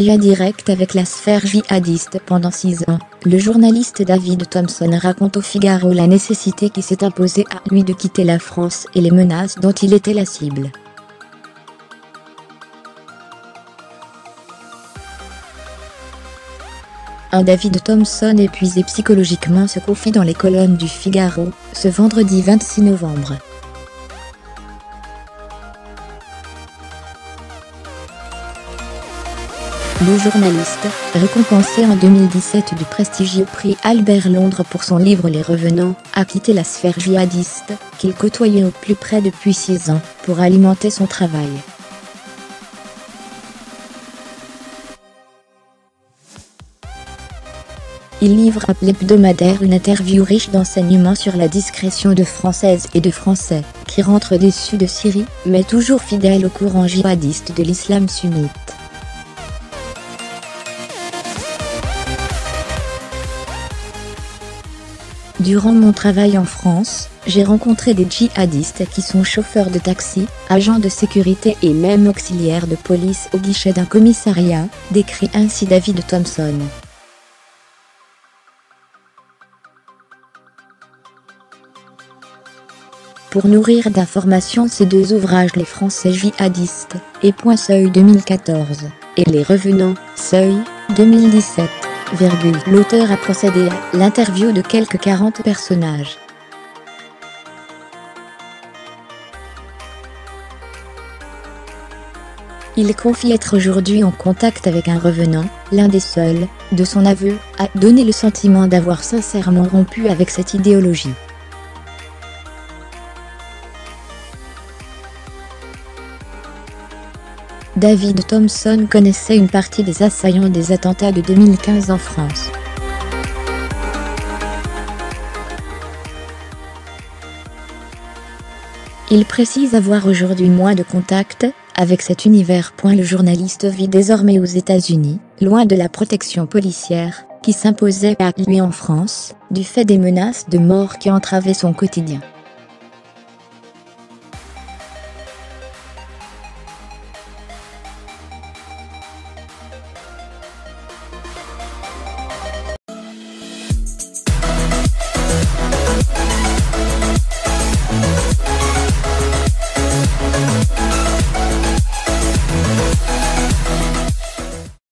lien direct avec la sphère djihadiste pendant 6 ans. Le journaliste David Thompson raconte au Figaro la nécessité qui s'est imposée à lui de quitter la France et les menaces dont il était la cible. Un David Thompson épuisé psychologiquement se confie dans les colonnes du Figaro, ce vendredi 26 novembre. Le journaliste, récompensé en 2017 du prestigieux prix Albert Londres pour son livre Les Revenants, a quitté la sphère djihadiste, qu'il côtoyait au plus près depuis 6 ans, pour alimenter son travail. Il livre à l'hebdomadaire une interview riche d'enseignements sur la discrétion de Françaises et de Français, qui rentrent déçus de Syrie, mais toujours fidèles au courant djihadiste de l'islam sunnite. Durant mon travail en France, j'ai rencontré des djihadistes qui sont chauffeurs de taxi, agents de sécurité et même auxiliaires de police au guichet d'un commissariat, décrit ainsi David Thompson. Pour nourrir d'informations ces 2 ouvrages, Les Français djihadistes, et Point Seuil 2014, et Les Revenants, Seuil, 2017. L'auteur a procédé à l'interview de quelques 40 personnages. Il confie être aujourd'hui en contact avec un revenant, l'un des seuls, de son aveu, à donner le sentiment d'avoir sincèrement rompu avec cette idéologie. David Thompson connaissait une partie des assaillants des attentats de 2015 en France. Il précise avoir aujourd'hui moins de contact avec cet univers. Le journaliste vit désormais aux États-Unis, loin de la protection policière qui s'imposait à lui en France, du fait des menaces de mort qui entravaient son quotidien.